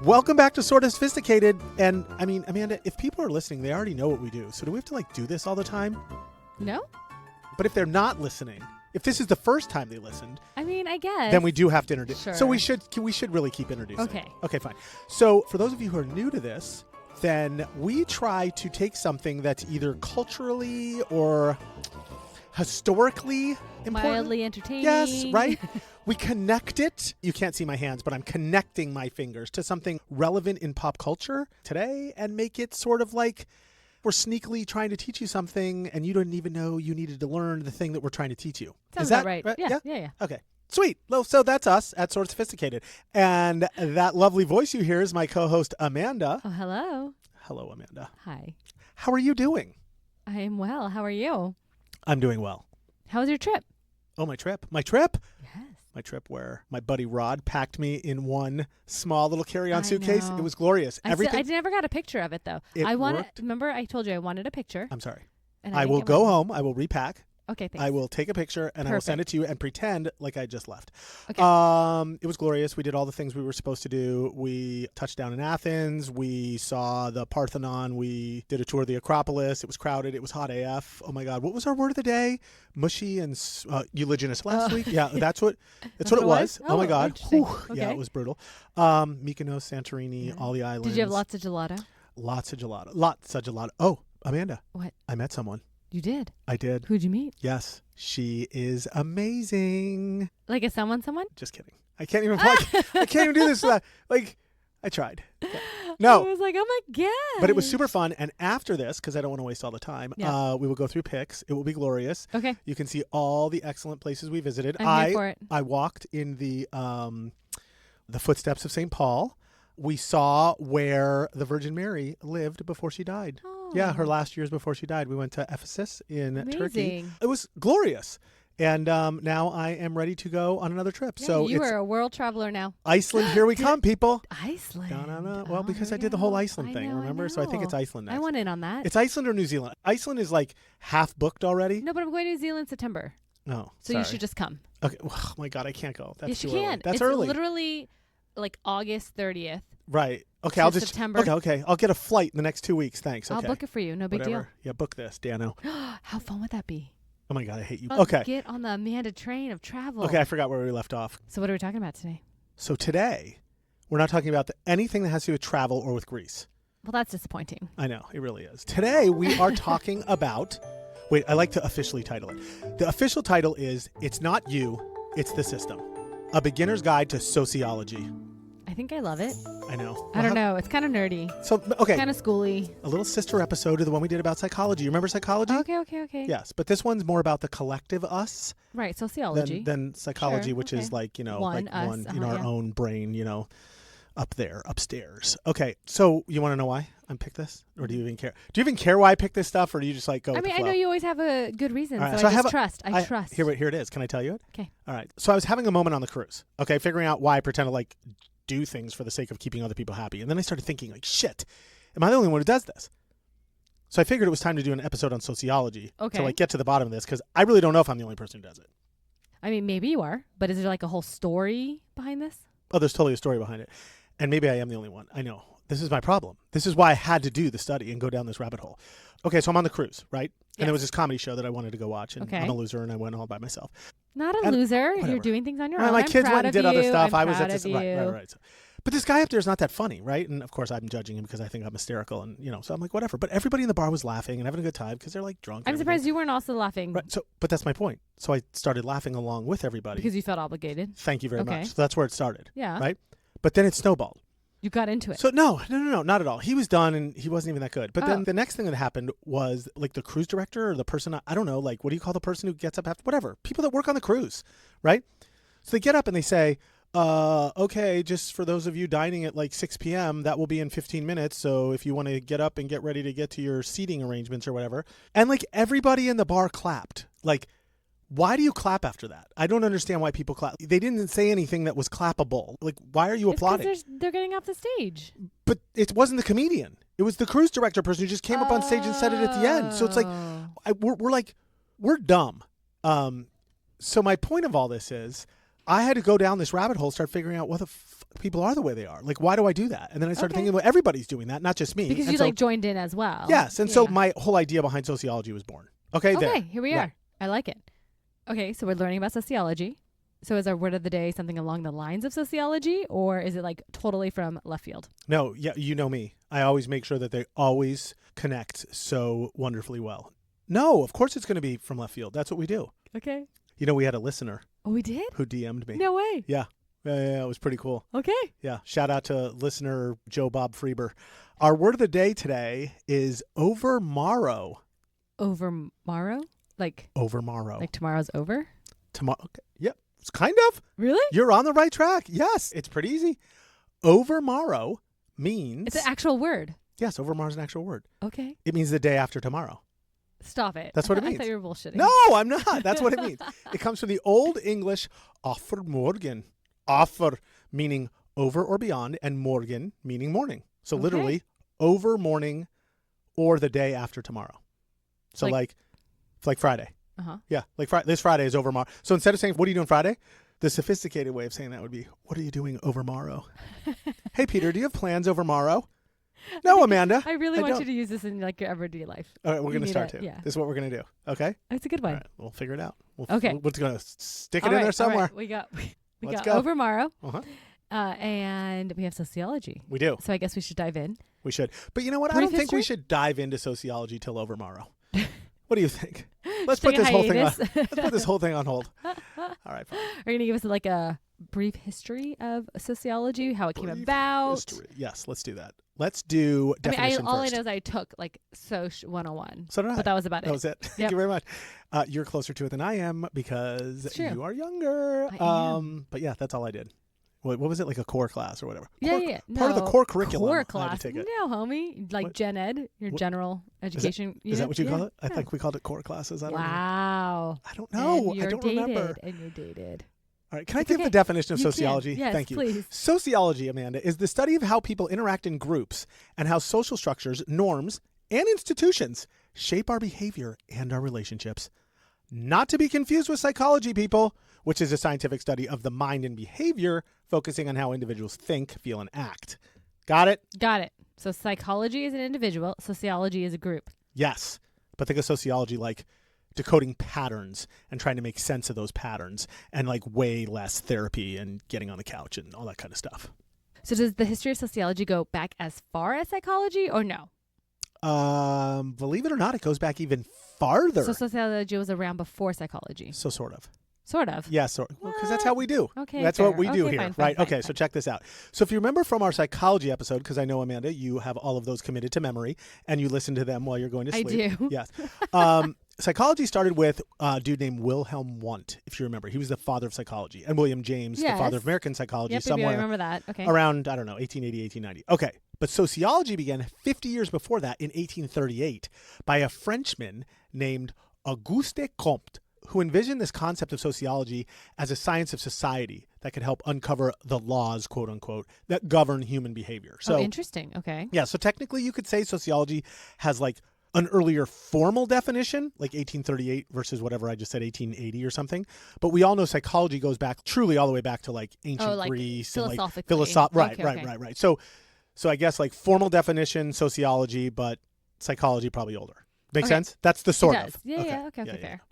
Welcome back to Sort of Sophisticated. And I mean, Amanda, if people are listening, they already know what we do. So do we have to do this all the time? No. But if they're not listening, if this is the first time they listened, I mean, I guess. then we do have to introduce. Sure. So we should really keep introducing. Okay. Okay, fine. So for those of you who are new to this, then we try to take something that's either culturally or historically important. Mildly entertaining. Yes, right? We connect it. You can't see my hands, but I'm connecting my fingers to something relevant in pop culture today and make it sort of like we're sneakily trying to teach you something and you didn't even know you needed to learn the thing that we're trying to teach you. Sounds Is that about right? Yeah. Okay. Sweet. Well, so that's us at Sort of Sophisticated. And that lovely voice you hear is my co-host, Amanda. Oh, hello. Hello, Amanda. Hi. How are you doing? I am well. How are you? I'm doing well. How was your trip? Oh, my trip? My trip? Yes. My trip where my buddy Rod packed me in one small little carry-on I suitcase. know. It was glorious. I never got a picture of it, though. It worked. Remember I told you I wanted a picture. I'm sorry. And I didn't will get go one. home. I will repack. Okay, thanks. I will take a picture and I will send it Perfect. to you and pretend like I just left. Okay. It was glorious. We did all the things we were supposed to do. We touched down in Athens. We saw the Parthenon. We did a tour of the Acropolis. It was crowded. It was hot AF. Oh my God. What was our word of the day? Mushy and eulogianist last week. Yeah, that's what it was. Oh my God. interesting. Whew. Okay. Yeah, it was brutal. Mykonos, Santorini, all the islands. Did you have lots of gelato? Lots of gelato. Lots of gelato. Oh, Amanda. What? I met someone. You did? I did. Who'd you meet? Yes. She is amazing. Like a someone? Just kidding. I can't even I can't even do this. I tried. Yeah. No. I was like, oh my God. But it was super fun. And after this, because I don't want to waste all the time, Yeah. we will go through pics. It will be glorious. Okay. You can see all the excellent places we visited. I'm here for it. I walked in the footsteps of St. Paul. We saw where the Virgin Mary lived before she died. Oh. Yeah, her last years before she died. We went to Ephesus in Turkey. Amazing. It was glorious. And now I am ready to go on another trip. Yeah, So you it's are a world traveler now. Iceland. Here we come, people. Iceland. No. Well, Oh, because here I we did the go. whole Iceland I thing, know, remember? So I think it's Iceland next. I want in on that. It's Iceland or New Zealand. Iceland is like half booked already. No, but I'm going to New Zealand in September. No. So you should just come. Okay. Oh my God, I can't go. That's yes, too you can. early. That's it's early. Literally like August 30th. Right. Okay, to I'll just September. Okay. I'll get a flight in the next 2 weeks. Thanks. Okay. I'll book it for you. No big Whatever. Yeah, book this, Dano. deal. How fun would that be? Oh my God, I hate you. Let's Okay. get on the Amanda train of travel. Okay, I forgot where we left off. So what are we talking about today? So today, we're not talking about anything that has to do with travel or with Greece. Well, that's disappointing. I know, it really is. Today, we are talking about... Wait, I like to officially title it. The official title is It's Not You, It's the System. A Beginner's Guide to Sociology. I think I love it. I know. I don't know. It's kind of nerdy. So, okay. Kind of schooly. A little sister episode to the one we did about psychology. You remember psychology? Okay. Yes, but this one's more about the collective us Right, sociology. than psychology, Sure, which okay. is like, One, us, our yeah. own brain, up there, upstairs. Okay, so you want to know why I picked this? Or do you even care? Do you even care why I picked this stuff, or do you just go I with mean, the I flow? know you always have a good reason, All right, so so I trust. I trust. Here it is. Can I tell you it? Okay. All right. So I was having a moment on the cruise, okay, figuring out why I pretend to do things for the sake of keeping other people happy. And then I started thinking, shit, am I the only one who does this? So I figured it was time to do an episode on sociology to get to the bottom of this, because I really don't know if I'm the only person who does it. I mean, maybe you are, but is there a whole story behind this? Oh, there's totally a story behind it. And maybe I am the only one. I know. This is my problem. This is why I had to do the study and go down this rabbit hole. Okay, so I'm on the cruise, right? And Yes. there was this comedy show that I wanted to go watch, and Okay. I'm a loser, and I went all by myself. Not a And loser. whatever. You're doing things on your Right, own. my I'm kids proud went and of did other you. stuff. I'm I was at proud this of you. right. So, but this guy up there is not that funny, right? And of course I'm judging him because I think I'm hysterical, and so I'm like, whatever. But everybody in the bar was laughing and having a good time because they're drunk. I'm surprised you weren't also laughing Right. So, but that's my point. So I started laughing along with everybody. because you felt obligated. Thank you very Okay. much. So that's where it started. Yeah. Right. But then it snowballed. You got into it. So no, not at all. He was done and he wasn't even that good. But then the next thing that happened was the cruise director or the person, I don't know, what do you call the person who gets up after, whatever, people that work on the cruise, right? So they get up and they say, okay, just for those of you dining at 6 p.m., that will be in 15 minutes. So if you want to get up and get ready to get to your seating arrangements or whatever. And everybody in the bar clapped. Why do you clap after that? I don't understand why people clap. They didn't say anything that was clappable. Why are you applauding? It's 'cause they're getting off the stage. But it wasn't the comedian. It was the cruise director person who just came up on stage and said it at the end. So it's we're dumb. So my point of all this is I had to go down this rabbit hole, start figuring out what the people are the way they are. Like, why do I do that? And then I started thinking, well, everybody's doing that, not just me. Because and you like joined in as well. Yes. And so my whole idea behind sociology was born. Okay, there. Here we are. I like it. Okay, so we're learning about sociology. So is our word of the day something along the lines of sociology, or is it like totally from left field? No, yeah, you know me. I always make sure that they always connect so wonderfully well. No, of course it's going to be from left field. That's what we do. Okay. You know, we had a listener. Oh, we did? Who DM'd me. No way. Yeah. Yeah, it was pretty cool. Okay. Yeah. Shout out to listener Joe Bob Freeber. Our word of the day today is overmorrow. Overmorrow? Like overmorrow. Like tomorrow's over? Tomorrow. Okay. Yep. It's kind of. Really? You're on the right track. Yes. It's pretty easy. Overmorrow means. It's an actual word. Yes. Overmorrow is an actual word. Okay. It means the day after tomorrow. Stop it. That's what it means. I thought you were bullshitting. No, I'm not. That's what it means. It comes from the Old English offermorgen. Offer meaning over or beyond, and morgen meaning morning. So literally over morning or the day after tomorrow. So like Friday. Uh-huh. Yeah, like this Friday is overmorrow. So instead of saying, what are you doing Friday? The sophisticated way of saying that would be, what are you doing overmorrow? Hey, Peter, do you have plans overmorrow? No, Amanda. I really want you to use this in like your everyday life. All right, we're going to start to. Yeah. This is what we're going to do. Okay? It's a good one. All right, we'll figure it out. Okay. We're going to stick it in there somewhere. Right. We got Let's go. overmorrow. Uh-huh. And we have sociology. We do. So I guess we should dive in. We should. But you know what? I don't think we should dive into sociology till overmorrow. What do you think? Let's put this whole thing on. Let's put this whole thing on hold. All right. Fine. Are you gonna give us like a brief history of sociology, how it came about? History. Yes, let's do that. Let's do definition all first. I know is I took like Soc 101. So did I. But that was about it. That was it. Thank you very much. You're closer to it than I am because you are younger. I am. But yeah, that's all I did. What was it, like a core class or whatever? Part of the core curriculum. Core class. I had to take it. No, homie. Like Gen Ed, your general education. Is that what you call it? I think we called it core classes. I don't know. Wow. I don't know. And you're I don't dated, remember. And you're dated. All right. Can I give the definition of sociology? Yes, Thank you. Please. Sociology, Amanda, is the study of how people interact in groups and how social structures, norms, and institutions shape our behavior and our relationships. Not to be confused with psychology, people, which is a scientific study of the mind and behavior, focusing on how individuals think, feel, and act. Got it? Got it. So psychology is an individual. Sociology is a group. Yes. But think of sociology like decoding patterns and trying to make sense of those patterns, and like way less therapy and getting on the couch and all that kind of stuff. So does the history of sociology go back as far as psychology or no? Believe it or not, it goes back even farther. So sociology was around before psychology. So sort of. Sort of. Yeah, sort of. Well, because that's how we do. Okay. That's fair. what we do here, fine, right? fine, Okay, so check this out. So if you remember from our psychology episode, because I know, Amanda, you have all of those committed to memory, and you listen to them while you're going to sleep. I do. Yes. Psychology started with a dude named Wilhelm Wundt, if you remember. He was the father of psychology. And William James, the father of American psychology, somewhere I remember that. Okay. around, I don't know, 1880, 1890. Okay. But sociology began 50 years before that in 1838 by a Frenchman named Auguste Comte, who envisioned this concept of sociology as a science of society that could help uncover the laws, quote unquote, that govern human behavior. So interesting. Okay. Yeah. So technically you could say sociology has like an earlier formal definition, like 1838 versus whatever I just said, 1880 or something. But we all know psychology goes back truly all the way back to like ancient Greece and like Right. So I guess like formal definition, sociology, but psychology probably older. Make sense? That's the sort of. Yeah. Okay. Fair.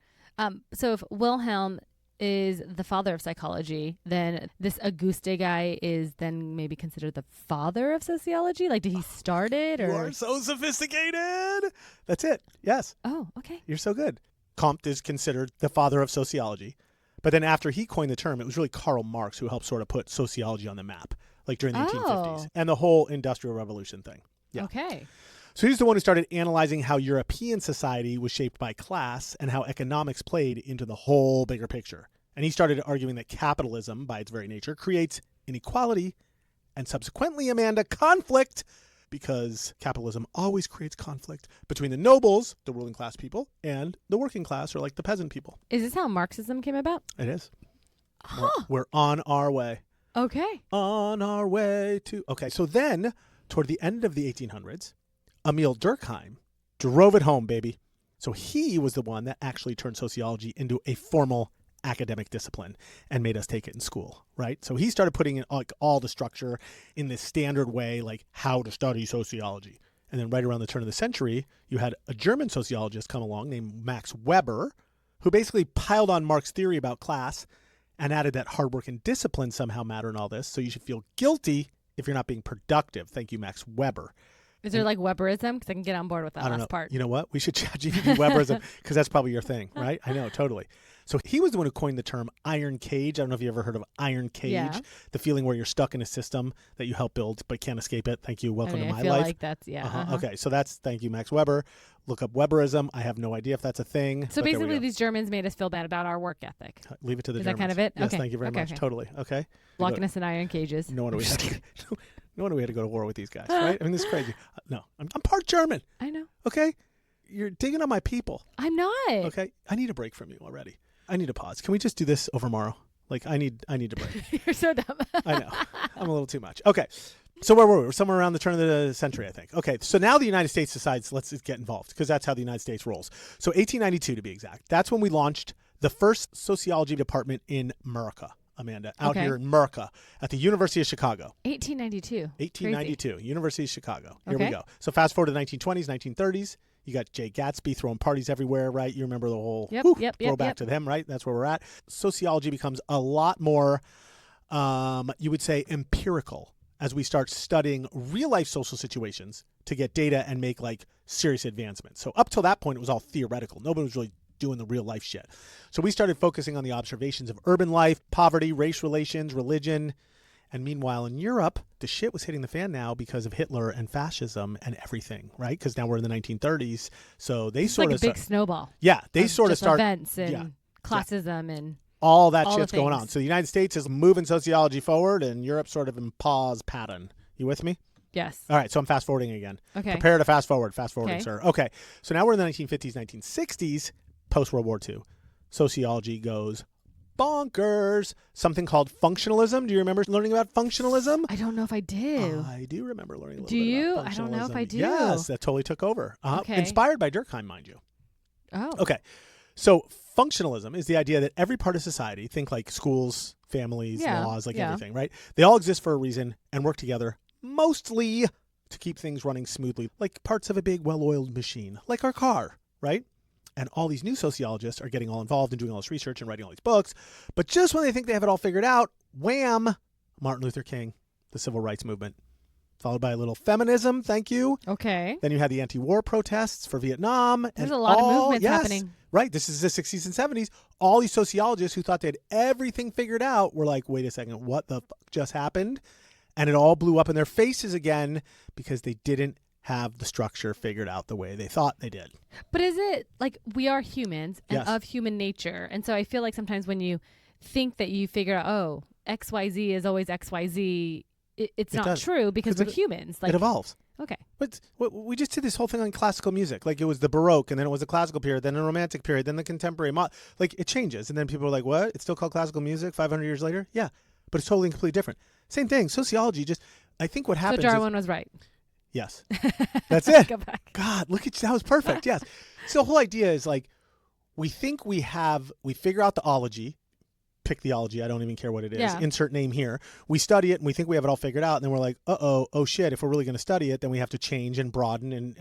So if Wilhelm is the father of psychology, then this Auguste guy is then maybe considered the father of sociology? Like, did he start it? Or? You are so sophisticated. That's it. Yes. Oh, okay. You're so good. Comte is considered the father of sociology. But then after he coined the term, it was really Karl Marx who helped sort of put sociology on the map, like during the 1850s and the whole Industrial Revolution thing. Yeah. Okay. So he's the one who started analyzing how European society was shaped by class and how economics played into the whole bigger picture. And he started arguing that capitalism, by its very nature, creates inequality and subsequently, Amanda, conflict, because capitalism always creates conflict between the nobles, the ruling class people, and the working class, or like the peasant people. Is this how Marxism came about? It is. We're on our way. Okay. On our way to... Okay, so then, toward the end of the 1800s, Emil Durkheim drove it home, baby. So he was the one that actually turned sociology into a formal academic discipline and made us take it in school, right? So he started putting in like all the structure in this standard way, like how to study sociology. And then right around the turn of the century, you had a German sociologist come along named Max Weber, who basically piled on Marx's theory about class and added that hard work and discipline somehow matter in all this. So you should feel guilty if you're not being productive. Thank you, Max Weber. Is there like Weberism? Because I can get on board with that last part. You know what? We should chat GPT Weberism because that's probably your thing, right? I know, totally. So he was the one who coined the term iron cage. I don't know if you ever heard of iron cage, the feeling where you're stuck in a system that you help build but can't escape it. Thank you. Welcome to my life. I feel like that's, Okay, so thank you, Max Weber. Look up Weberism. I have no idea if that's a thing. So basically these Germans made us feel bad about our work ethic. Leave it to the Germans. Germans. Is that kind of it? Yes, okay. Thank you very much. Okay. Totally. Okay. Locking us in iron cages. No wonder we had to go to war with these guys, right? I mean, this is crazy. No, I'm part German. I know. Okay? You're digging on my people. I'm not. Okay? I need a break from you already. I need a pause. Can we just do this over tomorrow? Like, I need to break. You're so dumb. I know. I'm a little too much. Okay. So where were we? We're somewhere around the turn of the century, I think. Okay. So now the United States decides, let's get involved because that's how the United States rolls. So 1892 to be exact. That's when we launched the first sociology department in America. Amanda, out here in America at the University of Chicago. 1892. 1892, Crazy. University of Chicago. Here okay. we go. So fast forward to the 1920s, 1930s. You got Jay Gatsby throwing parties everywhere, right? You remember the whole throwback to them, right? That's where we're at. Sociology becomes a lot more, you would say, empirical as we start studying real life social situations to get data and make like serious advancements. So up till that point, it was all theoretical. Nobody was really doing the real life shit. So we started focusing on the observations of urban life, poverty, race relations, religion. And meanwhile, in Europe, the shit was hitting the fan now because of Hitler and fascism and everything, right? Because now we're in the 1930s. So they sort of like a big snowball. Yeah, they sort of start events and classism and all that shit's going on. So the United States is moving sociology forward and Europe sort of in pause pattern. You with me? Yes. All right, so I'm fast forwarding again. Okay. Prepare to fast forward. Fast forwarding, okay. sir. Okay, so now we're in the 1950s, 1960s, post-World War II. Sociology goes bonkers. Something called functionalism. Do you remember learning about functionalism? I don't know if I do. I do remember learning a little bit about functionalism. I don't know if I do. Yes, that totally took over. Okay. Inspired by Durkheim, mind you. Oh. Okay. So functionalism is the idea that every part of society, think like schools, families, laws, like everything, right? They all exist for a reason and work together mostly to keep things running smoothly, like parts of a big, well-oiled machine, like our car, right? And all these new sociologists are getting all involved and doing all this research and writing all these books. But just when they think they have it all figured out, wham, Martin Luther King, the civil rights movement, followed by a little feminism. Thank you. Okay. Then you had the anti-war protests for Vietnam. There's a lot of movements happening. Right. This is the 60s and 70s. All these sociologists who thought they had everything figured out were like, wait a second, what the fuck just happened? And it all blew up in their faces again because they didn't have the structure figured out the way they thought they did. But is it like we are humans and of human nature? And so I feel like sometimes when you think that you figure out, oh, XYZ is always XYZ, it's not true because we're humans. Like, it evolves. Okay. But we just did this whole thing on classical music. Like it was the Baroque and then it was the classical period, then the Romantic period, then the contemporary. Like it changes. And then people are like, what? It's still called classical music 500 years later? Yeah. But it's totally and completely different. Same thing. Sociology I think what happens So Darwin was right. Yes. That's it. Go back. God, look at you. That was perfect. Yes. So the whole idea is like, we think we figure out the ology, pick theology. I don't even care what it is. Yeah. Insert name here. We study it and we think we have it all figured out. And then we're like, oh shit. If we're really going to study it, then we have to change and broaden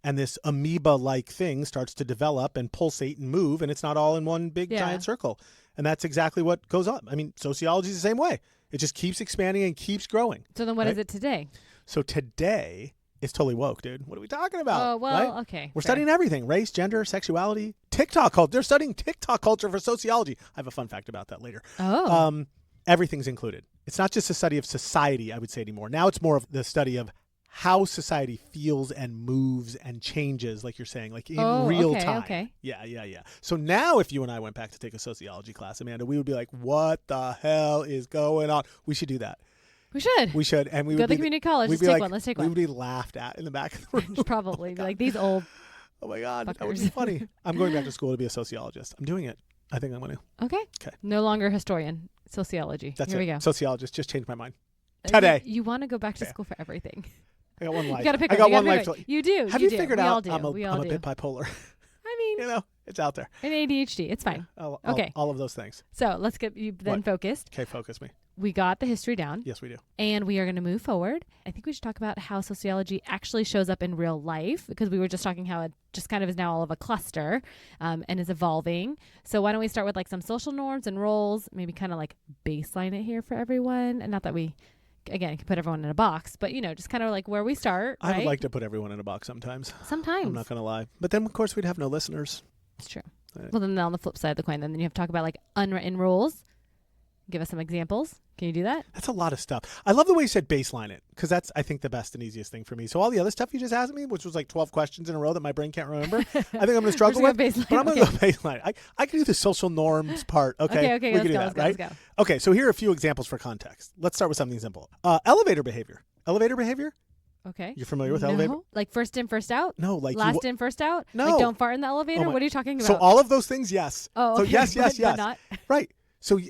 and this amoeba-like thing starts to develop and pulsate and move. And it's not all in one big giant circle. And that's exactly what goes on. I mean, sociology is the same way. It just keeps expanding and keeps growing. So then what is it today? So today, it's totally woke, dude. What are we talking about? Oh, well, right? okay. We're studying everything. Race, gender, sexuality, TikTok culture. They're studying TikTok culture for sociology. I have a fun fact about that later. Oh. Everything's included. It's not just a study of society, I would say, anymore. Now it's more of the study of how society feels and moves and changes, like you're saying, like in real time. Okay. Yeah. So now if you and I went back to take a sociology class, Amanda, we would be like, what the hell is going on? We should do that. We should. And we go would to the community college. Let's take one. We would be laughed at in the back of the room. Probably. Be like, these old oh my God. fuckers. That would be funny. I'm going back to school to be a sociologist. I'm doing it. I think I'm going to. Okay. No longer historian. Sociology. That's Here it. we go. Sociologist. Just changed my mind. Today. You want to go back to school for everything. I got one life. You got to pick I got one life. You do. Have you figured out I'm a bit bipolar? I mean, It's out there. And ADHD. It's fine. Yeah, okay. All of those things. So let's get you then focused. Okay, focus me. We got the history down. Yes, we do. And we are going to move forward. I think we should talk about how sociology actually shows up in real life, because we were just talking how it just kind of is now all of a cluster and is evolving. So why don't we start with like some social norms and roles, maybe kind of like baseline it here for everyone. And not that we, again, can put everyone in a box, but, just kind of like where we start. I would like to put everyone in a box sometimes. Sometimes. I'm not going to lie. But then, of course, we'd have no listeners. It's true. Right. Well, then on the flip side of the coin, then you have to talk about like unwritten rules. Give us some examples. Can you do that? That's a lot of stuff. I love the way you said baseline it, because that's, I think, the best and easiest thing for me. So all the other stuff you just asked me, which was like 12 questions in a row that my brain can't remember, I think I'm going to struggle with. But I'm going to go baseline. I can do the social norms part. Okay, okay, we can do that, right? Let's go. Okay, so here are a few examples for context. Let's start with something simple. Elevator behavior. Elevator behavior? Okay. You're familiar with elevator? Like first in, first out? No, like last in, first out? No. Like don't fart in the elevator? What are you talking about? So all of those things, yes. Oh, okay. So yes. But not. Right. So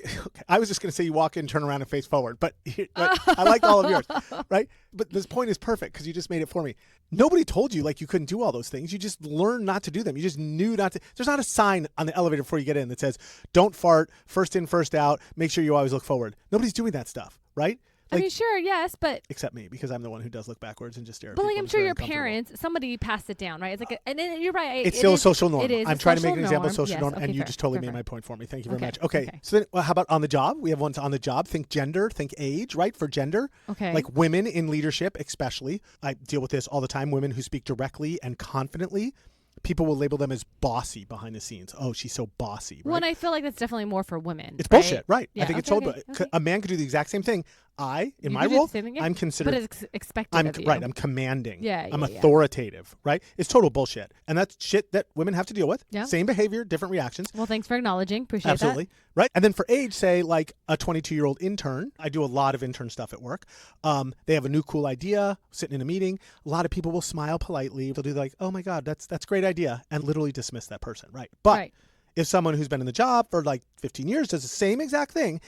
I was just going to say you walk in, turn around, and face forward. But I like all of yours, right? But this point is perfect because you just made it for me. Nobody told you like you couldn't do all those things. You just learned not to do them. You just knew not to. There's not a sign on the elevator before you get in that says, don't fart, first in, first out, make sure you always look forward. Nobody's doing that stuff, right? I mean, sure, yes, but... Except me, because I'm the one who does look backwards and just stare at people. But like, I'm sure your parents, somebody passed it down, right? It's like, and then you're right. It's still a social norm. It is. I'm trying to make an example of social yes, norm, okay, and you fair, just totally fair. made my point for me. Thank you very much. Okay. So then, how about on the job? We have ones on the job. Think gender, think age, right? For gender. Okay. Like women in leadership, especially. I deal with this all the time. Women who speak directly and confidently. People will label them as bossy behind the scenes. Oh, she's so bossy, right? Well, and I feel like that's definitely more for women. It's bullshit, right? Yeah, I think it's total. A man could do the exact same thing. In my role, I'm considered. But it's expected of you. Right. I'm commanding. Yeah. I'm authoritative, right? It's total bullshit. And that's shit that women have to deal with. Yeah. Same behavior, different reactions. Well, thanks for acknowledging. Appreciate Absolutely. that. Right. And then for age, say like a 22-year-old intern. I do a lot of intern stuff at work. They have a new cool idea, sitting in a meeting. A lot of people will smile politely. They'll do like, oh my God, that's a great idea. And literally dismiss that person. Right. But if someone who's been in the job for like 15 years does the same exact thing,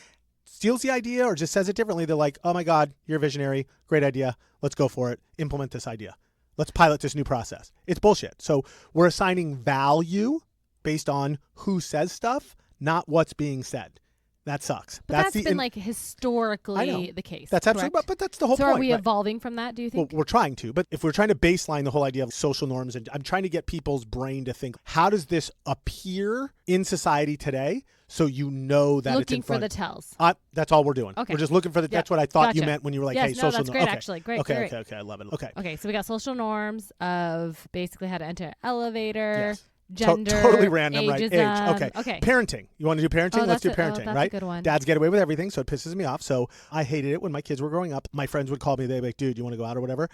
steals the idea or just says it differently, they're like, oh my God, you're a visionary. Great idea. Let's go for it. Implement this idea. Let's pilot this new process. It's bullshit. So we're assigning value based on who says stuff, not what's being said. That sucks. But that's been like historically the case. That's absolutely, but that's the whole point. So are we evolving from that, do you think? Well, we're trying to, but if we're trying to baseline the whole idea of social norms, and I'm trying to get people's brain to think, how does this appear in society today? So you know that it's in front. Looking for the tells. That's all we're doing. Okay. We're just looking for the. That's what I thought you meant when you were like, yes, "Hey, social norms." That's great, actually. Great. Okay. I love it. Okay. So we got social norms of basically how to enter an elevator. Yes. Gender, totally random, ageism. right? Age. Okay. Parenting. You want to do parenting? Let's do parenting, that's right? A good one. Dads get away with everything, so it pisses me off. So I hated it when my kids were growing up. My friends would call me. They'd be like, "Dude, you want to go out or whatever?"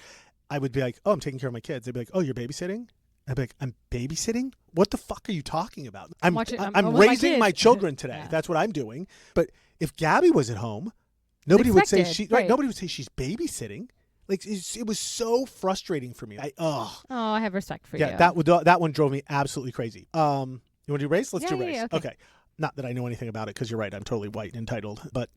I would be like, "Oh, I'm taking care of my kids." They'd be like, "Oh, you're babysitting?" I'd be like, "I'm babysitting? What the fuck are you talking about? I'm raising my children today. Yeah. That's what I'm doing." But if Gabby was at home, nobody would say nobody would say she's babysitting. Like it was so frustrating for me. I have respect for you. Yeah, that one drove me absolutely crazy. You want to do race? Let's do race. Yeah, okay. Not that I know anything about it, because you're right. I'm totally white and entitled. But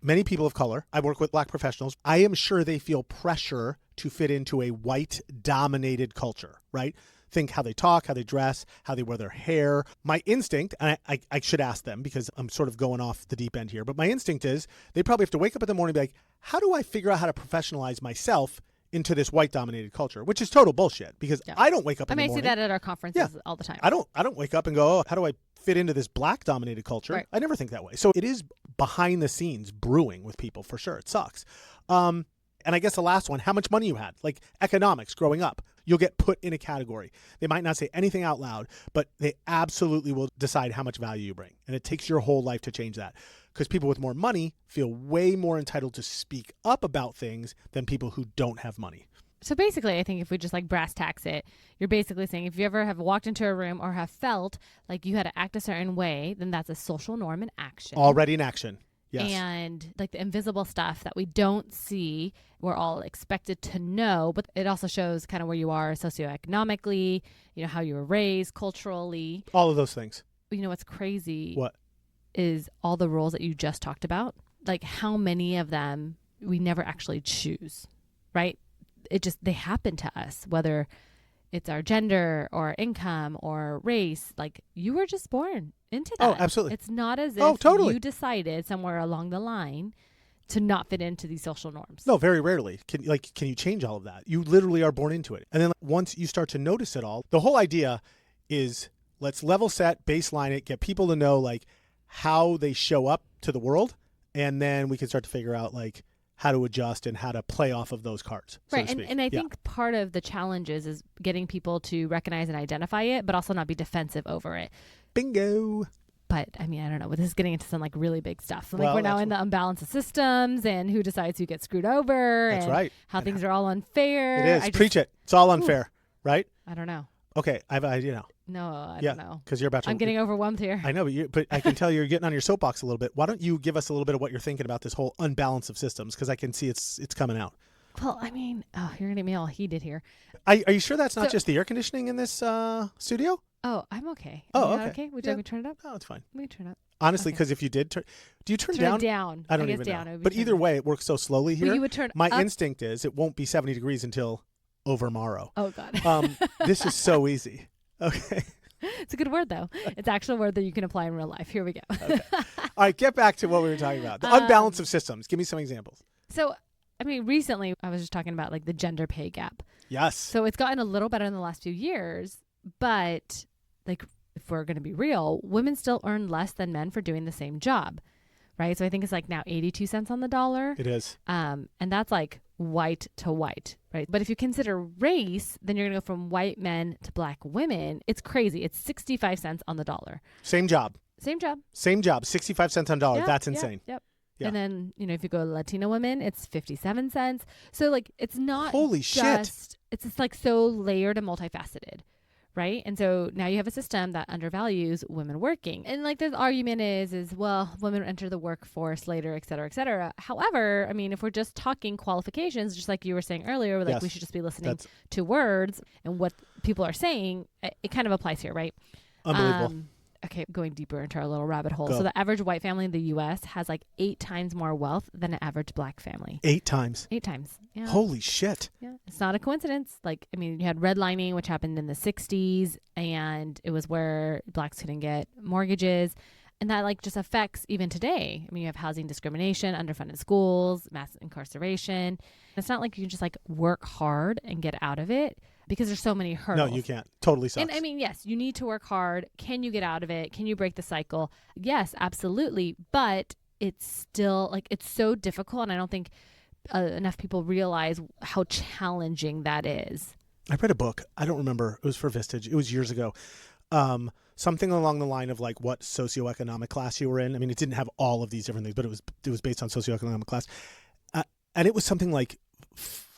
many people of color, I work with black professionals. I am sure they feel pressure to fit into a white-dominated culture, right? Think how they talk, how they dress, how they wear their hair. My instinct, and I should ask them because I'm sort of going off the deep end here, but my instinct is they probably have to wake up in the morning and be like, how do I figure out how to professionalize myself into this white-dominated culture? Which is total bullshit, because I don't wake up in the morning. I see that at our conferences all the time. I don't wake up and go, oh, how do I fit into this black-dominated culture? Right. I never think that way. So it is behind the scenes brewing with people for sure. It sucks. And I guess the last one, how much money you had, like economics growing up. You'll get put in a category. They might not say anything out loud, but they absolutely will decide how much value you bring. And it takes your whole life to change that, because people with more money feel way more entitled to speak up about things than people who don't have money. So basically, I think if we just like brass tacks it, you're basically saying if you ever have walked into a room or have felt like you had to act a certain way, then that's a social norm in action. Already in action. Yes. And like the invisible stuff that we don't see, we're all expected to know, but it also shows kind of where you are socioeconomically, how you were raised culturally. All of those things. You know what's crazy? What? Is all the roles that you just talked about. Like how many of them we never actually choose, right? They happen to us, whether it's our gender or income or race. Like, you were just born into that. Oh, absolutely. It's not as if you decided somewhere along the line to not fit into these social norms. No, very rarely. Can you change all of that? You literally are born into it. And then once you start to notice it all, the whole idea is let's level set, baseline it, get people to know like how they show up to the world. And then we can start to figure out like how to adjust and how to play off of those cards. Right. And I think part of the challenge is getting people to recognize and identify it, but also not be defensive over it. Bingo. But I mean, I don't know. This is getting into some like really big stuff. Like we're now in the unbalance of systems and who decides who gets screwed over. That's and right. How things are all unfair. It is. Preach it. It's all unfair, right? I don't know. Okay, I have an idea now. No, I don't know. Because you're about to. I'm getting overwhelmed here. I know, but I can tell you're getting on your soapbox a little bit. Why don't you give us a little bit of what you're thinking about this whole unbalance of systems? Because I can see it's coming out. Well, I mean, you're gonna get me all heated here. Are you sure that's not just the air conditioning in this studio? Oh, I'm okay. Okay. Would you like me to turn it up? No, it's fine. Let me turn it up. Honestly, because if you did do you turn down? Down. I don't even know. But either way, it works so slowly here. Well, you would turn My up. instinct is it won't be 70 degrees until over tomorrow. Oh God. This is so easy. Okay. It's a good word though. It's actually a word that you can apply in real life. Here we go. Okay. All right, get back to what we were talking about. The unbalance of systems. Give me some examples. So, I mean, recently I was just talking about like the gender pay gap. Yes. So it's gotten a little better in the last few years, but like if we're going to be real, women still earn less than men for doing the same job, right? So I think it's like now 82 cents on the dollar. It is. And that's like white to white, right? But if you consider race, then you're going to go from white men to black women. It's crazy. It's 65 cents on the dollar. Same job. 65 cents on dollar. Yep, That's insane. Yep. Yeah. And then, if you go to Latino women, it's 57 cents. So like, it's not Holy shit. It's just like so layered and multifaceted. Right. And so now you have a system that undervalues women working. And like the argument is, well, women enter the workforce later, et cetera, et cetera. However, I mean, if we're just talking qualifications, just like you were saying earlier, like we should just be listening to words and what people are saying, it kind of applies here, right? Unbelievable. Okay, going deeper into our little rabbit hole. Go. So the average white family in the U.S. has like 8 times more wealth than an average black family. 8 times? 8 times. Yeah. Holy shit. Yeah. It's not a coincidence. Like, I mean, you had redlining, which happened in the 60s, and it was where blacks couldn't get mortgages. And that like just affects even today. I mean, you have housing discrimination, underfunded schools, mass incarceration. It's not like you can just like work hard and get out of it, because there's so many hurdles. No, you can't. Totally sucks. And I mean, yes, you need to work hard. Can you get out of it? Can you break the cycle? Yes, absolutely. But it's still like, it's so difficult. And I don't think enough people realize how challenging that is. I read a book. I don't remember. It was for Vistage. It was years ago. Something along the line of like what socioeconomic class you were in. I mean, it didn't have all of these different things, but it was based on socioeconomic class. And it was something like,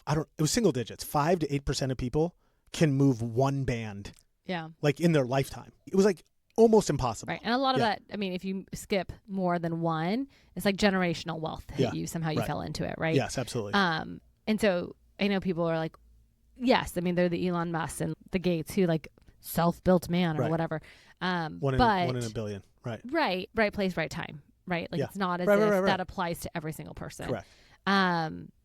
it was single digits. 5 to 8% of people can move one band. Yeah. Like in their lifetime. It was like almost impossible. Right. And a lot of that, I mean, if you skip more than one, it's like generational wealth hit you. Somehow you fell into it, right? Yes, absolutely. And so I know people are like, yes, I mean, they're the Elon Musk and the Gates who like self-built man or whatever. One in a billion. Right. Right place, right time. Right. Like it's not as if that applies to every single person. Correct.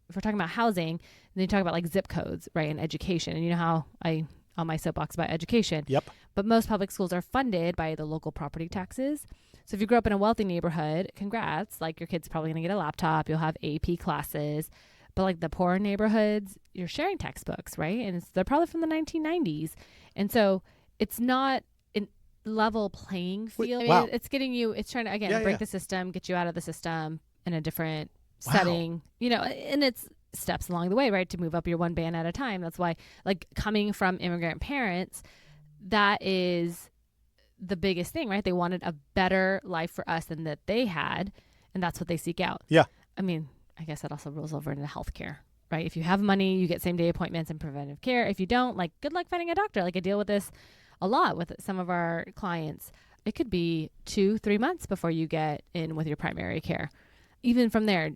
If we're talking about housing, then you talk about like zip codes, right, and education. And you know how I on my soapbox about education. Yep. But most public schools are funded by the local property taxes. So if you grew up in a wealthy neighborhood, congrats. Like your kid's probably going to get a laptop. You'll have AP classes. But like the poorer neighborhoods, you're sharing textbooks, right? And they're probably from the 1990s. And so it's not a level playing field. I mean, it's getting you, it's trying to, again, break the system, get you out of the system in a different setting, and it's steps along the way, right, to move up your one band at a time. That's why, like, coming from immigrant parents, that is the biggest thing, right? They wanted a better life for us than that they had, and that's what they seek out. Yeah. I mean, I guess that also rolls over into healthcare, right? If you have money, you get same-day appointments and preventive care. If you don't, like, good luck finding a doctor. Like, I deal with this a lot with some of our clients. It could be 2-3 months before you get in with your primary care. Even from there,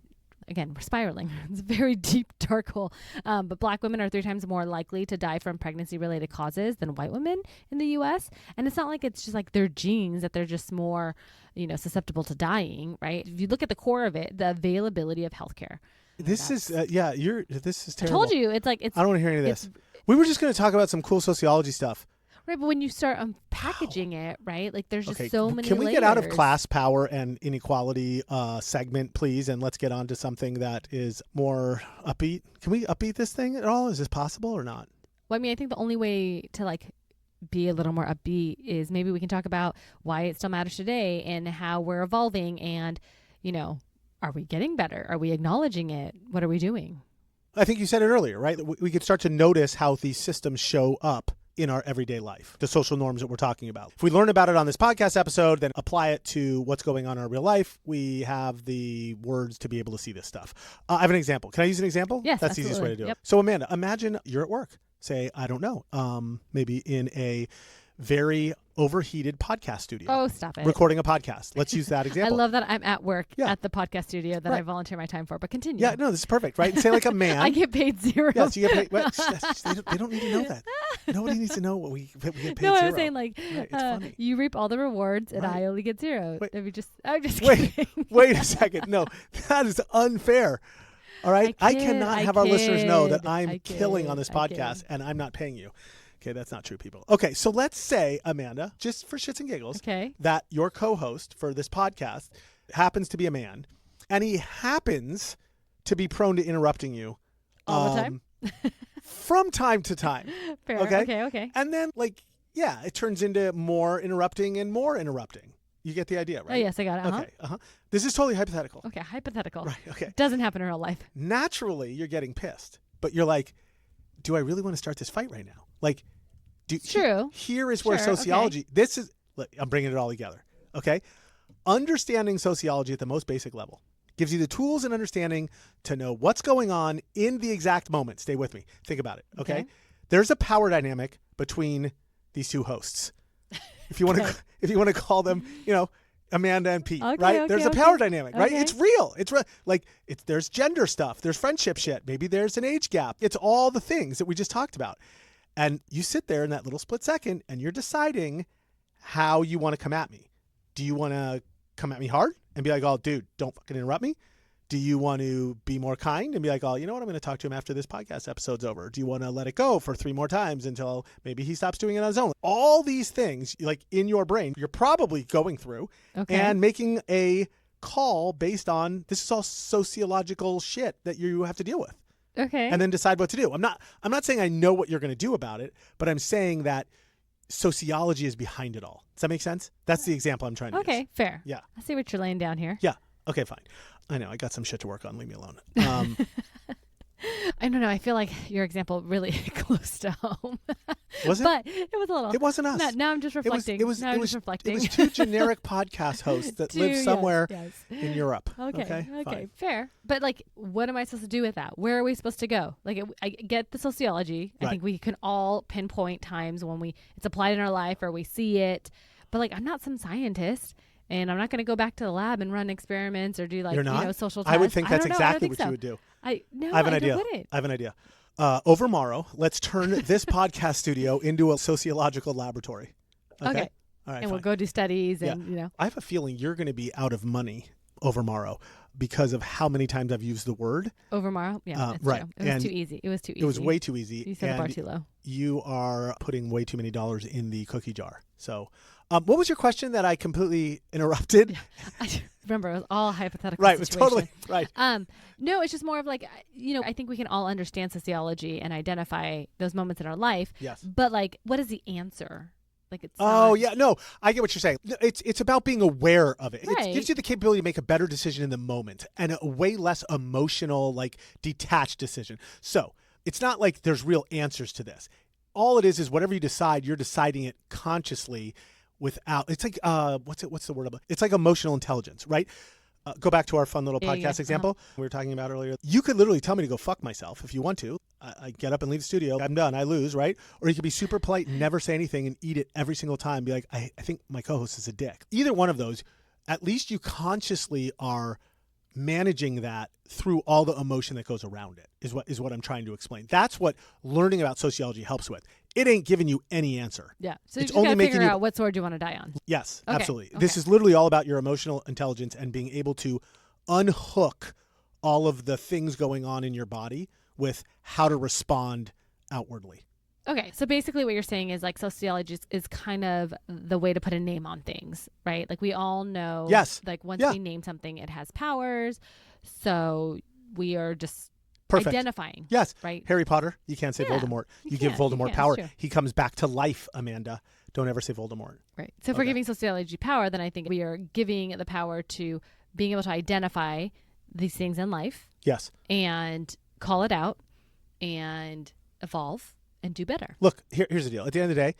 again, we're spiraling. It's a very deep, dark hole. But Black women are 3 times more likely to die from pregnancy-related causes than white women in the U.S. And it's not like it's just like their genes that they're just more, susceptible to dying, right? If you look at the core of it, the availability of healthcare. This is terrible. I told you, it's like, I don't want to hear any of this. We were just going to talk about some cool sociology stuff. Right, but when you start packaging it, right, like there's just so many Can we layers. get out of class, power, and inequality segment, please, and let's get on to something that is more upbeat? Can we upbeat this thing at all? Is this possible or not? Well, I mean, I think the only way to like be a little more upbeat is maybe we can talk about why it still matters today and how we're evolving and, you know, are we getting better? Are we acknowledging it? What are we doing? I think you said it earlier, right? We could start to notice how these systems show up in our everyday life, the social norms that we're talking about. If we learn about it on this podcast episode, then apply it to what's going on in our real life, we have the words to be able to see this stuff. I have an example. Can I use an example? Yes, that's the easiest way to do it. So Amanda, imagine you're at work. Say, I don't know, maybe in a very overheated podcast studio. Oh, stop it. Recording a podcast. Let's use that example. I love that I'm at work at the podcast studio that I volunteer my time for, but continue. Yeah, no, this is perfect, right? And say like a man. I get paid $0. Yes, you get paid. Well, they don't need to know that. Nobody needs to know what we get paid $0. I was saying like, you reap all the rewards and I only get $0. Wait. I'm just kidding. Wait a second. No, that is unfair. All right. I cannot have our listeners know that I'm killing on this podcast and I'm not paying you. Okay, that's not true, people. Okay, so let's say, Amanda, just for shits and giggles, that your co-host for this podcast happens to be a man, and he happens to be prone to interrupting you. All the time? From time to time. Fair. Okay. And then, it turns into more interrupting and more interrupting. You get the idea, right? Oh, yes, I got it. Okay. This is totally hypothetical. Okay, hypothetical. Right, okay. Doesn't happen in real life. Naturally, you're getting pissed, but you're like, do I really want to start this fight right now? Like, true. Here is where sociology, I'm bringing it all together, okay? Understanding sociology at the most basic level gives you the tools and understanding to know what's going on in the exact moment. Stay with me. Think about it, okay? There's a power dynamic between these two hosts. If you want to call them, Amanda and Pete, right? There's a power dynamic, right? It's real. It's real. There's gender stuff. There's friendship shit. Maybe there's an age gap. It's all the things that we just talked about. And you sit there in that little split second and you're deciding how you want to come at me. Do you want to come at me hard and be like, oh, dude, don't fucking interrupt me? Do you want to be more kind and be like, oh, you know what? I'm going to talk to him after this podcast episode's over. Do you want to let it go for 3 more times until maybe he stops doing it on his own? All these things, like in your brain, you're probably going through and making a call based on this is all sociological shit that you have to deal with. Okay. And then decide what to do. I'm not saying I know what you're going to do about it, but I'm saying that sociology is behind it all. Does that make sense? That's the example I'm trying to use. Okay, fair. Yeah. I see what you're laying down here. Yeah. Okay, fine. I know. I got some shit to work on. Leave me alone. I don't know. I feel like your example really close to home. Was it? But it was a little. It wasn't us. Now I'm just reflecting. It was reflecting. It was 2 generic podcast hosts that live somewhere in Europe. Okay. Fair. But what am I supposed to do with that? Where are we supposed to go? I get the sociology. I think we can all pinpoint times when it's applied in our life or we see it. But I'm not some scientist. And I'm not going to go back to the lab and run experiments or do social tests. I would think that's exactly what you would do. I have an idea. I have an idea. Over tomorrow, let's turn this podcast studio into a sociological laboratory. Okay. All right. And we'll go do studies and, I have a feeling you're going to be out of money over tomorrow because of how many times I've used the word. Over tomorrow? Yeah, that's true. It was too easy. It was way too easy. You set the bar too low. You are putting way too many dollars in the cookie jar. So what was your question that I completely interrupted? I remember, it was all hypothetical. Right, it was totally right. No, it's just more of I think we can all understand sociology and identify those moments in our life. Yes. But what is the answer? It's no, I get what you're saying. It's about being aware of it. Right. It gives you the capability to make a better decision in the moment and a way less emotional, detached decision. So it's not like there's real answers to this. All it is whatever you decide, you're deciding it consciously without, it's what's the word? It's like emotional intelligence, right? Go back to our fun little podcast example we were talking about earlier. You could literally tell me to go fuck myself if you want to. I get up and leave the studio. I'm done. I lose, right? Or you could be super polite and never say anything and eat it every single time. Be like, I think my co-host is a dick. Either one of those, at least you consciously are managing that through all the emotion that goes around it is what I'm trying to explain. That's what learning about sociology helps with. It ain't giving you any answer. Yeah. So it's you just got to figure out what sword you want to die on. Yes, absolutely. Okay. This is literally all about your emotional intelligence and being able to unhook all of the things going on in your body with how to respond outwardly. Okay, so basically what you're saying is like sociology is kind of the way to put a name on things, right? Like we all know, yes, like once we name something, it has powers. So we are just identifying. Yes, right? Harry Potter, you can't say Voldemort. You give Voldemort power. He comes back to life, Amanda. Don't ever say Voldemort. Right. So if we're giving sociology power, then I think we are giving the power to being able to identify these things in life. Yes. And call it out and evolve and do better. Look, here's the deal. At the end of the day,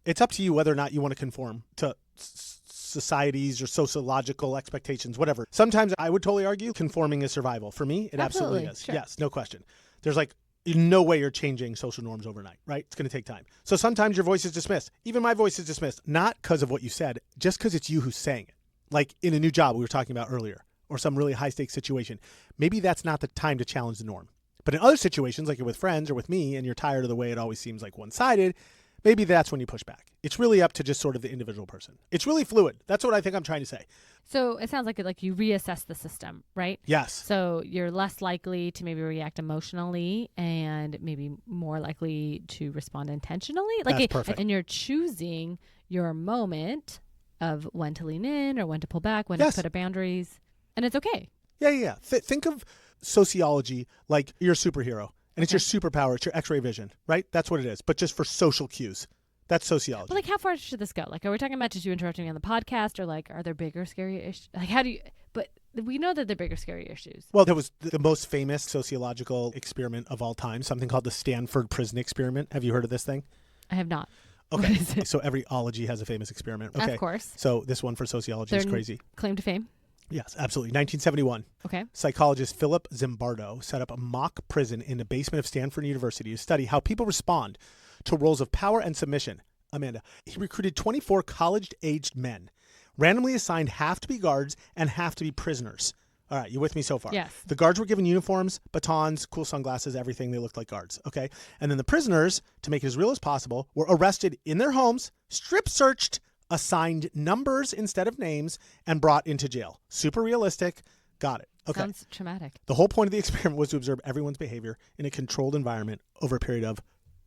it's up to you whether or not you want to conform to societies or sociological expectations, whatever. Sometimes I would totally argue conforming is survival. For me, it absolutely is. Sure. Yes, no question. There's like no way you're changing social norms overnight, right? It's going to take time. So sometimes your voice is dismissed. Even my voice is dismissed, not because of what you said, just because it's you who's saying it. Like in a new job we were talking about earlier, or some really high stakes situation. Maybe that's not the time to challenge the norm. But in other situations, like you're with friends or with me, and you're tired of the way it always seems like one-sided, maybe that's when you push back. It's really up to just sort of the individual person. It's really fluid. That's what I think I'm trying to say. So it sounds like you reassess the system, right? Yes. So you're less likely to maybe react emotionally and maybe more likely to respond intentionally. That's perfect. And you're choosing your moment of when to lean in or when to pull back, when to put up boundaries. And it's okay. Yeah. Think of sociology like you're a superhero. And it's your superpower. It's your X-ray vision, right? That's what it is. But just for social cues. That's sociology. But like, how far should this go? Like, are we talking about just you interrupting me on the podcast, or like, are there bigger, scary issues? Like, how do you? But we know that they're bigger, scary issues. Well, there was the most famous sociological experiment of all time, something called the Stanford Prison Experiment. Have you heard of this thing? I have not. Okay, so every ology has a famous experiment. Okay, of course. So this one for sociology is crazy. Claim to fame. Yes, absolutely. 1971. Okay. Psychologist Philip Zimbardo set up a mock prison in the basement of Stanford University to study how people respond to roles of power and submission. Amanda, he recruited 24 college-aged men, randomly assigned half to be guards and half to be prisoners. All right, you with me so far? Yes. The guards were given uniforms, batons, cool sunglasses, everything. They looked like guards, okay? And then the prisoners, to make it as real as possible, were arrested in their homes, strip-searched, assigned numbers instead of names, and brought into jail. Super realistic. Got it. Okay. Sounds traumatic. The whole point of the experiment was to observe everyone's behavior in a controlled environment over a period of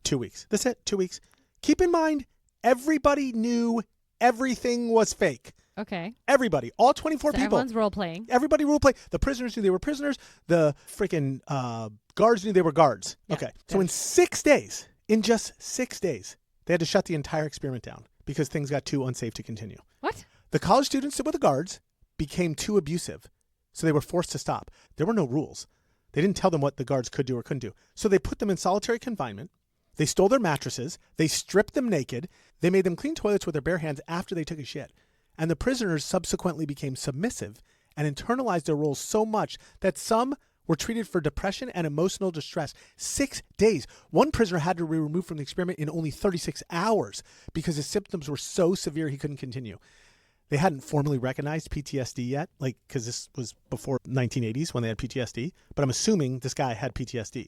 2 weeks. That's it, 2 weeks. Keep in mind, everybody knew everything was fake. Okay. Everybody. All 24 people. Everyone's role-playing. Everybody role-playing. The prisoners knew they were prisoners. The freaking guards knew they were guards. Yeah, okay. So in 6 days, in just 6 days, they had to shut the entire experiment down because things got too unsafe to continue. What? The college students with the guards became too abusive, so they were forced to stop. There were no rules. They didn't tell them what the guards could do or couldn't do. So they put them in solitary confinement. They stole their mattresses. They stripped them naked. They made them clean toilets with their bare hands after they took a shit. And the prisoners subsequently became submissive and internalized their roles so much that some were treated for depression and emotional distress. 6 days. One prisoner had to be removed from the experiment in only 36 hours because his symptoms were so severe he couldn't continue. They hadn't formally recognized PTSD yet, like, because this was before 1980s when they had PTSD. But I'm assuming this guy had PTSD.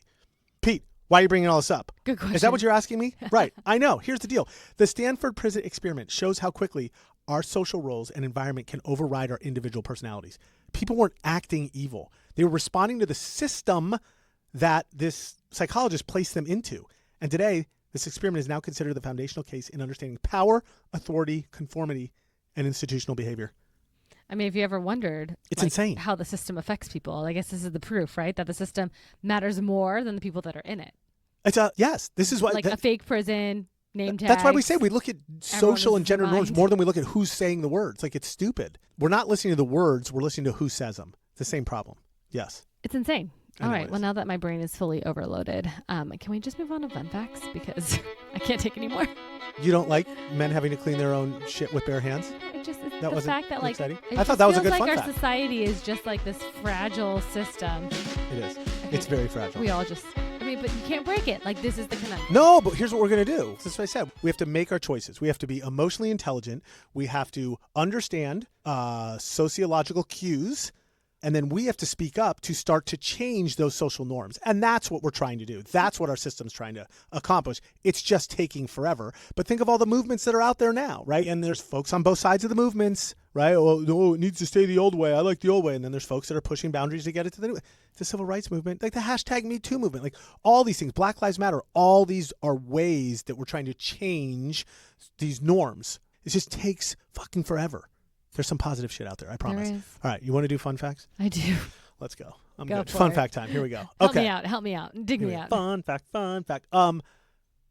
Pete, why are you bringing all this up? Good question. Is that what you're asking me? Right. I know. Here's the deal. The Stanford Prison Experiment shows how quickly our social roles and environment can override our individual personalities. People weren't acting evil. They were responding to the system that this psychologist placed them into. And today, this experiment is now considered the foundational case in understanding power, authority, conformity, and institutional behavior. I mean, if you ever wondered, it's insane how the system affects people, I guess this is the proof, right? That the system matters more than the people that are in it. It's yes. This is what a fake prison, name tags. That's why we say we look at social and gender norms more than we look at who's saying the words. Like, it's stupid. We're not listening to the words. We're listening to who says them. It's the same problem. Yes. It's insane. All right. Well, now that my brain is fully overloaded, can we just move on to fun facts? Because I can't take any more. You don't like men having to clean their own shit with bare hands? That the fact that, like, exciting? I thought that was a good fun fact. Our society is just like this fragile system. It is. Okay. It's very fragile. We all just, but you can't break it. Like, this is the conundrum. No, but here's what we're going to do. That's what I said. We have to make our choices. We have to be emotionally intelligent. We have to understand sociological cues. And then we have to speak up to start to change those social norms. And that's what we're trying to do. That's what our system's trying to accomplish. It's just taking forever. But think of all the movements that are out there now, right? And there's folks on both sides of the movements, right? Oh, no, it needs to stay the old way. I like the old way. And then there's folks that are pushing boundaries to get it to the new way. The civil rights movement, like the hashtag Me Too movement, like all these things, Black Lives Matter, all these are ways that we're trying to change these norms. It just takes fucking forever. There's some positive shit out there, I promise. All right, you want to do fun facts? I do. Let's go. I'm good. Fun fact time. Here we go. Okay. Help me out. Dig me out. Fun fact.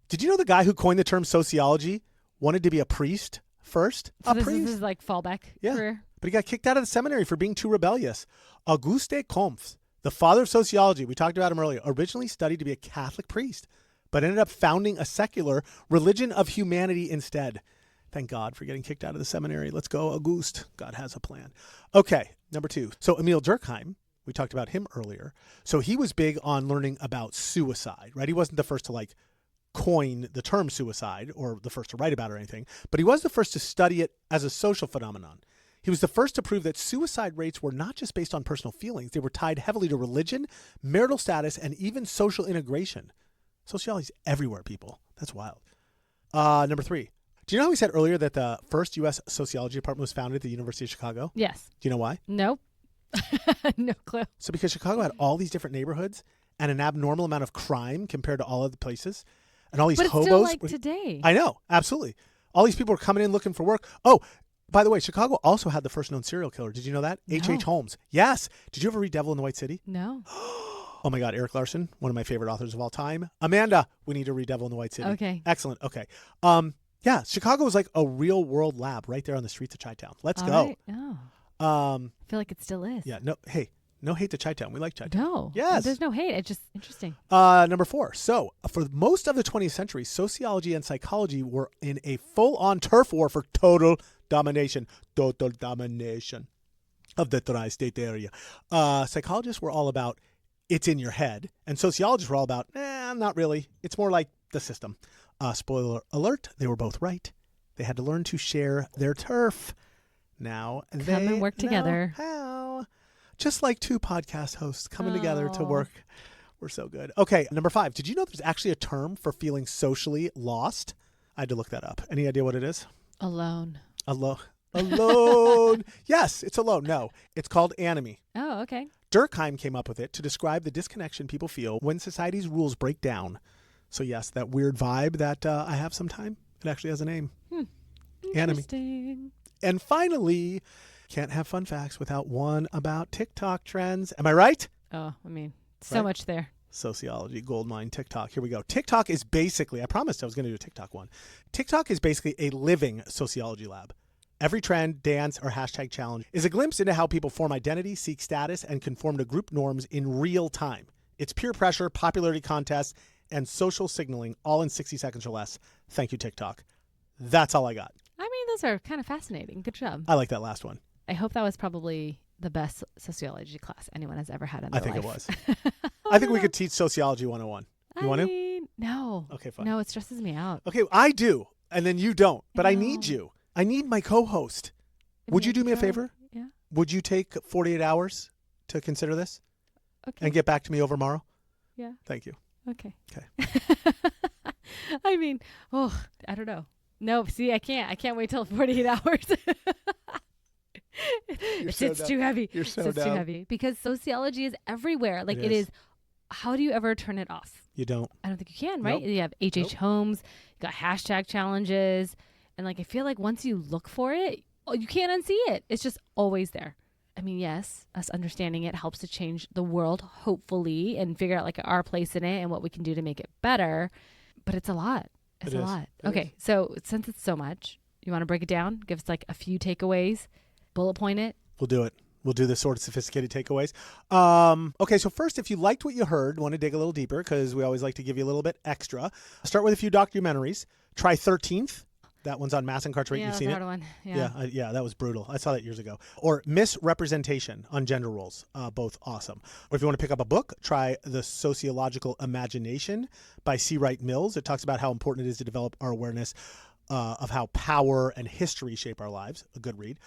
Did you know the guy who coined the term sociology wanted to be a priest first? So this is like fallback career? But he got kicked out of the seminary for being too rebellious. Auguste Comte, the father of sociology, we talked about him earlier, originally studied to be a Catholic priest, but ended up founding a secular religion of humanity instead. Thank God for getting kicked out of the seminary. Let's go, Auguste. God has a plan. Okay, number 2. So Emil Durkheim, we talked about him earlier. So he was big on learning about suicide, right? He wasn't the first to coin the term suicide or the first to write about it or anything, but he was the first to study it as a social phenomenon. He was the first to prove that suicide rates were not just based on personal feelings. They were tied heavily to religion, marital status, and even social integration. Sociology's everywhere, people. That's wild. Number 3. Do you know how we said earlier that the first U.S. sociology department was founded at the University of Chicago? Yes. Do you know why? Nope. No clue. So because Chicago had all these different neighborhoods and an abnormal amount of crime compared to all other places, and all these hobos. But it's still today. I know, absolutely. All these people were coming in looking for work. Oh, by the way, Chicago also had the first known serial killer. Did you know that? No. H.H. Holmes. Yes. Did you ever read Devil in the White City? No. Oh my God, Eric Larson, one of my favorite authors of all time. Amanda, we need to read Devil in the White City. Okay. Excellent. Okay. Yeah, Chicago was like a real world lab right there on the streets of Chi-Town. Let's go. Right. Oh. I feel like it still is. Yeah. No. Hey, no hate to Chi-Town. We like Chi-Town. No. Yes. There's no hate. It's just interesting. Number 4. So for most of the 20th century, sociology and psychology were in a full-on turf war for total domination. Total domination of the tri-state area. Psychologists were all about it's in your head, and sociologists were all about not really. It's more like the system. Spoiler alert, they were both right. They had to learn to share their turf. Now Come and work together. How? Just like 2 podcast hosts coming together to work. We're so good. Okay, number 5. Did you know there's actually a term for feeling socially lost? I had to look that up. Any idea what it is? Alone. Alone. Yes, it's alone. No, it's called anomie. Oh, okay. Durkheim came up with it to describe the disconnection people feel when society's rules break down. So yes, that weird vibe that I have sometime, it actually has a name. Interesting. And finally, can't have fun facts without one about TikTok trends. Am I right? Oh, I mean, so much there. Sociology, goldmine, TikTok. Here we go. TikTok is basically, I promised I was going to do a TikTok one. TikTok is basically a living sociology lab. Every trend, dance, or hashtag challenge is a glimpse into how people form identity, seek status, and conform to group norms in real time. It's peer pressure, popularity contests, and social signaling all in 60 seconds or less. Thank you, TikTok. That's all I got. I mean, those are kind of fascinating. Good job. I like that last one. I hope that was probably the best sociology class anyone has ever had in their life. I think it was. I think we could teach Sociology 101. You want to? No. Okay, fine. No, it stresses me out. Okay, I do, and then you don't. But I need you. I need my co-host. Would you do me a favor? Yeah. Would you take 48 hours to consider this? Okay. And get back to me over tomorrow? Yeah. Thank you. Okay. Okay. I mean, I don't know. No, see, I can't wait till 48 hours. It's too heavy. You're so It's too heavy because sociology is everywhere. Like it is. How do you ever turn it off? You don't. I don't think you can, right? Nope. You have H.H. Holmes, you got hashtag challenges. And I feel like once you look for it, you can't unsee it. It's just always there. I mean, yes, us understanding it helps to change the world, hopefully, and figure out our place in it and what we can do to make it better. But it's a lot. It's a lot. Okay, so since it's so much, you want to break it down? Give us a few takeaways, bullet point it. We'll do it. We'll do the sort of sophisticated takeaways. Okay, so first, if you liked what you heard, want to dig a little deeper, because we always like to give you a little bit extra. I'll start with a few documentaries. Try 13th. That one's on mass incarceration. You've seen it? One. Yeah, that was brutal. I saw that years ago. Or Misrepresentation on Gender Roles. Both awesome. Or if you want to pick up a book, try The Sociological Imagination by C. Wright Mills. It talks about how important it is to develop our awareness of how power and history shape our lives. A good read.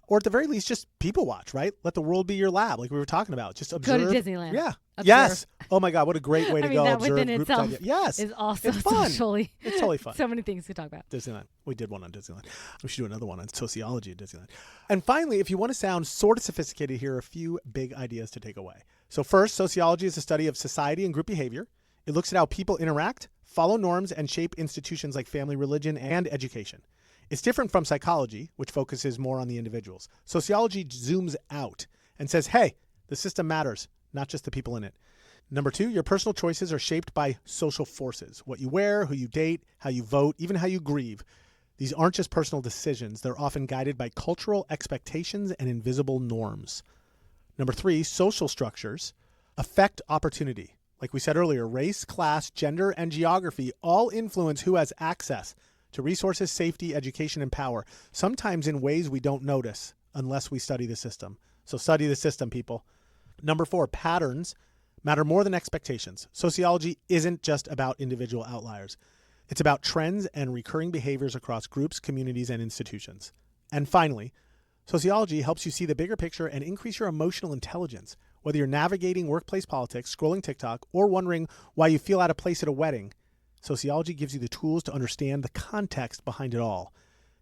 Or at the very least, just people watch, right? Let the world be your lab, like we were talking about. Just observe. Go to Disneyland. Yeah. Observe. Yes. Oh my God, what a great way to go. That observe within group itself study. Yes. is also it's fun. socially. It's totally fun. So many things to talk about. Disneyland. We did one on Disneyland. We should do another one on sociology at Disneyland. And finally, if you want to sound sort of sophisticated, here are a few big ideas to take away. So first, sociology is a study of society and group behavior. It looks at how people interact, follow norms, and shape institutions like family, religion, and education. It's different from psychology, which focuses more on the individuals. Sociology zooms out and says, hey, the system matters, not just the people in it. Number two, your personal choices are shaped by social forces. What you wear, who you date, how you vote, even how you grieve. These aren't just personal decisions. They're often guided by cultural expectations and invisible norms. Number three, social structures affect opportunity. Like we said earlier, race, class, gender, and geography all influence who has access to resources, safety, education, and power, sometimes in ways we don't notice unless we study the system. So study the system, people. Number four, patterns matter more than expectations. Sociology isn't just about individual outliers. It's about trends and recurring behaviors across groups, communities, and institutions. And finally, sociology helps you see the bigger picture and increase your emotional intelligence. Whether you're navigating workplace politics, scrolling TikTok, or wondering why you feel out of place at a wedding, sociology gives you the tools to understand the context behind it all.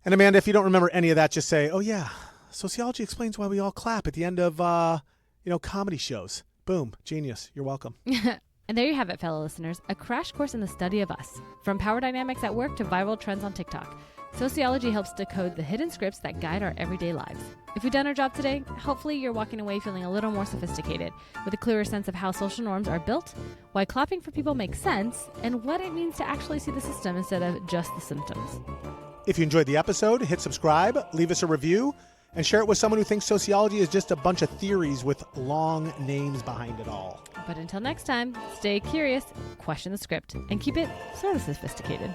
And Amanda, if you don't remember any of that, just say, oh yeah, sociology explains why we all clap at the end of, comedy shows. Boom. Genius. You're welcome. And there you have it, fellow listeners. A crash course in the study of us. From power dynamics at work to viral trends on TikTok. Sociology helps decode the hidden scripts that guide our everyday lives. If we've done our job today, hopefully you're walking away feeling a little more sophisticated, with a clearer sense of how social norms are built, why clapping for people makes sense, and what it means to actually see the system instead of just the symptoms. If you enjoyed the episode, hit subscribe, leave us a review, and share it with someone who thinks sociology is just a bunch of theories with long names behind it all. But until next time, stay curious, question the script, and keep it sort of sophisticated.